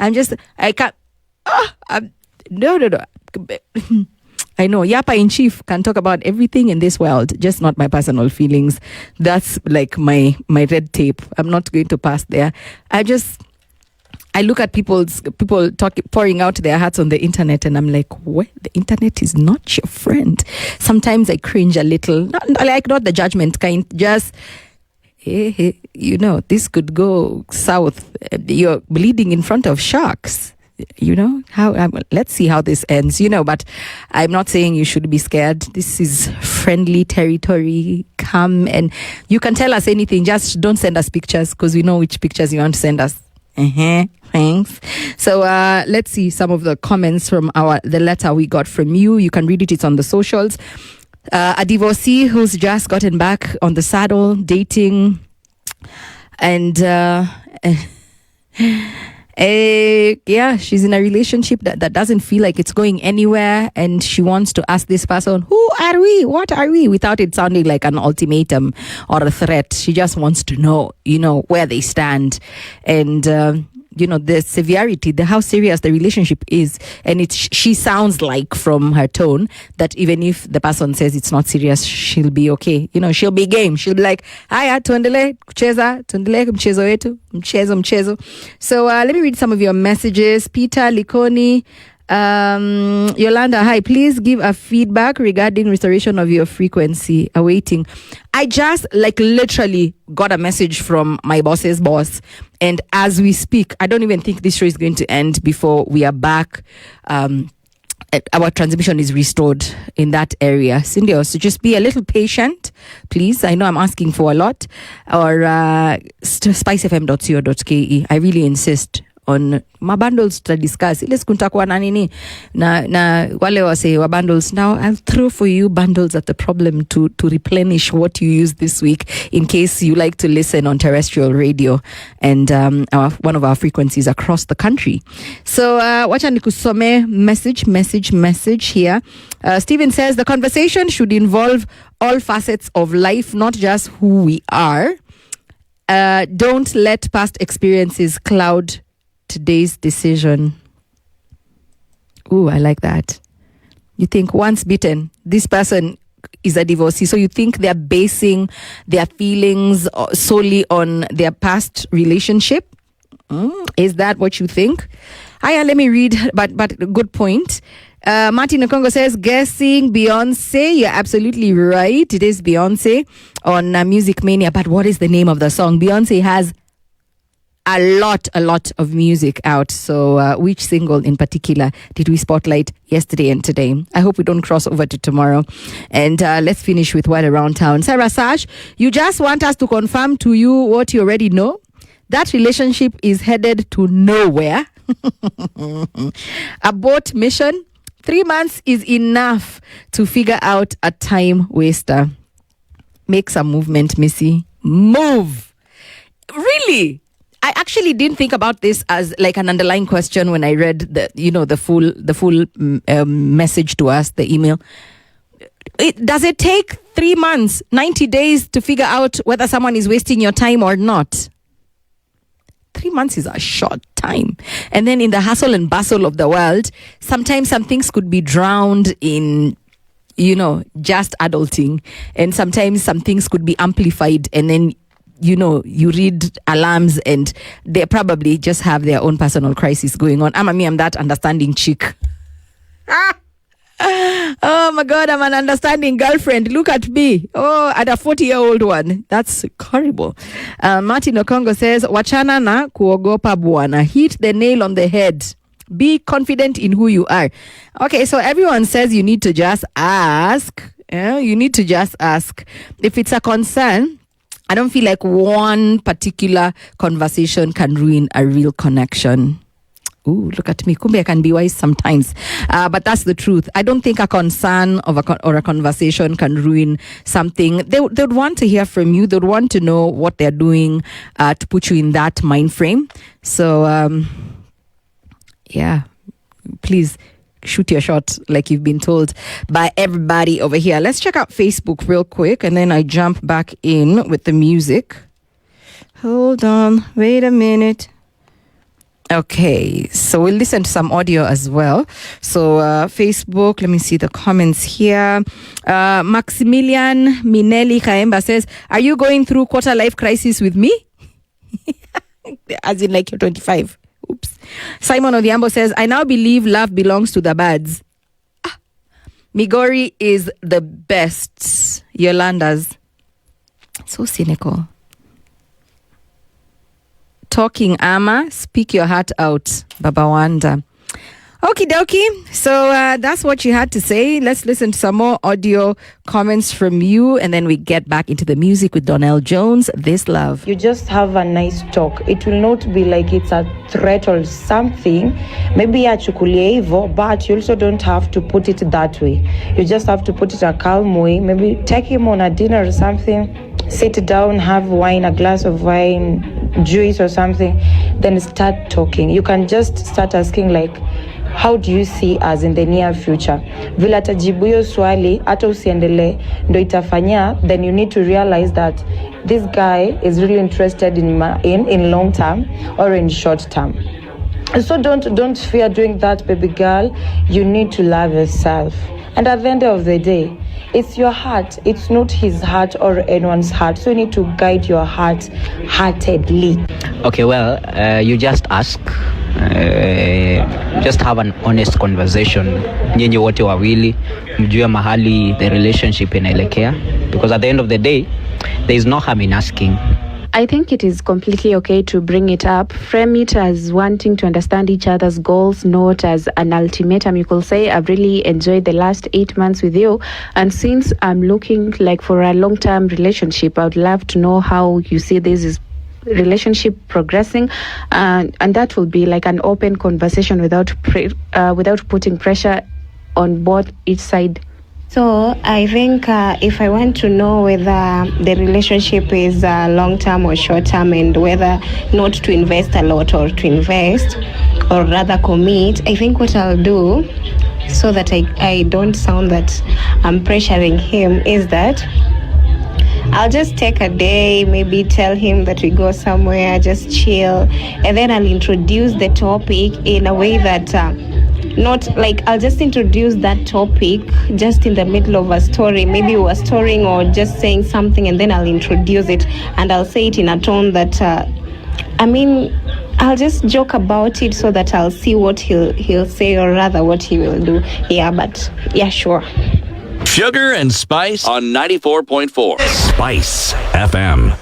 I can't. No. I know Yapa in chief can talk about everything in this world, just not my personal feelings. That's like my red tape. I'm not going to pass there. I look at people pouring out their hearts on the internet, and I'm like, what? The internet is not your friend. Sometimes I cringe a little, not the judgment kind, just, hey, this could go south. You're bleeding in front of sharks. Let's see how this ends, but I'm not saying you should be scared. This is friendly territory. Come and you can tell us anything. Just don't send us pictures, because we know which pictures you want to send us. Thanks. So let's see some of the comments from the letter we got from you. You can read it. It's on the socials. A divorcee who's just gotten back on the saddle, dating, and she's in a relationship that doesn't feel like it's going anywhere, and she wants to ask this person, who are we? What are we? Without it sounding like an ultimatum or a threat. She just wants to know, where they stand, and the severity, how serious the relationship is. And she sounds like, from her tone, that even if the person says it's not serious, she'll be okay. She'll be game. She'll be like, haya, tuendele mchezo wetu, mchezo. So let me read some of your messages. Peter Likoni, Yolanda, hi, please give a feedback regarding restoration of your frequency. Awaiting. I just literally got a message from my boss's boss, and as we speak, I don't even think this show is going to end before we are back. Our transmission is restored in that area. Cindy, so just be a little patient, please. I know I'm asking for a lot. Or spicefm.co.ke. I really insist on my bundles to discuss. Ile kuntakuwa na nini na wale wase wa bundles. Now I'll throw for you bundles at the problem to replenish what you use this week, in case you like to listen on terrestrial radio and one of our frequencies across the country. So wacha nikusome message here. Stephen says the conversation should involve all facets of life, not just who we are. Don't let past experiences cloud today's decision. Ooh, I like that. You think once bitten, this person is a divorcee, so you think they're basing their feelings solely on their past relationship? Is that what you think? Let me read, but good point. Martin Okongo says, guessing Beyonce. You're absolutely right. It is Beyonce on Music Mania. But what is the name of the song? Beyonce has a lot of music out. So which single in particular did we spotlight yesterday and today? I hope we don't cross over to tomorrow. And let's finish with Word Around Town. Sarah Sash, you just want us to confirm to you what you already know? That relationship is headed to nowhere. Abort mission. 3 months is enough to figure out a time waster. Make some movement, Missy. Move. Really? I actually didn't think about this as like an underlying question when I read the full message to us, the email. Does it take 3 months, 90 days to figure out whether someone is wasting your time or not? 3 months is a short time. And then in the hustle and bustle of the world, sometimes some things could be drowned in, just adulting. And sometimes some things could be amplified, and then you read alarms and they probably just have their own personal crisis going on. I'm that understanding chick. Oh my God, I'm an understanding girlfriend. Look at me. Oh, at a 40-year-old one. That's horrible. Martin Okongo says, wachana na kuogopa bwana. Hit the nail on the head. Be confident in who you are. Okay, so everyone says you need to just ask. You need to just ask. If it's a concern, I don't feel like one particular conversation can ruin a real connection. Ooh, look at me. Kumbe, I can be wise sometimes. But that's the truth. I don't think a concern or a conversation can ruin something. They'd want to hear from you. They'd want to know what they're doing to put you in that mind frame. So, please shoot your shot like you've been told by everybody over here. Let's check out Facebook real quick, and then I jump back in with the music. Hold on. Wait a minute. Okay, so we'll listen to some audio as well. So Facebook, let me see the comments here. Maximilian Minelli Kaemba says, are you going through quarter life crisis with me? As in like you're 25. Oops. Simon Odhiambo says, I now believe love belongs to the birds. Migori is the best. Yolanda's. So cynical. Talking Ama, speak your heart out, Baba Wanda. Okie dokie. So that's what you had to say. Let's listen to some more audio comments from you, and then we get back into the music with Donnell Jones, This Love. You just have a nice talk. It will not be like it's a threat or something. Maybe achukulie hivyo, but you also don't have to put it that way. You just have to put it a calm way. Maybe take him on a dinner or something. Sit down, have wine, a glass of wine, juice or something, then start talking. You can just start asking like, how do you see us in the near future? Vile atajibu hiyo swali, hata usiendelee, ndo itafanya, then you need to realize that this guy is really interested in long term or in short term. So don't fear doing that, baby girl. You need to love yourself. And at the end of the day, it's your heart. It's not his heart or anyone's heart. So you need to guide your heart heartedly. Okay, well, you just ask. Just have an honest conversation. Nyinyi wote wawili mjue mahali the relationship inaelekea. Because at the end of the day, there is no harm in asking. I think it is completely okay to bring it up. Frame it as wanting to understand each other's goals, not as an ultimatum. You could say, I've really enjoyed the last 8 months with you, and since I'm looking like for a long-term relationship, I would love to know how you see this relationship progressing, and that will be like an open conversation without putting pressure on both each side. So I think if I want to know whether the relationship is long-term or short-term, and whether not to invest a lot or to invest or rather commit, I think what I'll do so that I don't sound that I'm pressuring him is that I'll just take a day, maybe tell him that we go somewhere, just chill, and then I'll introduce the topic in a way that not like I'll just introduce that topic just in the middle of a story. Maybe we're storying or just saying something, and then I'll introduce it, and I'll say it in a tone that I'll just joke about it so that I'll see what he'll say, or rather what he will do. Yeah, sure. Sugar and Spice on 94.4 Spice FM.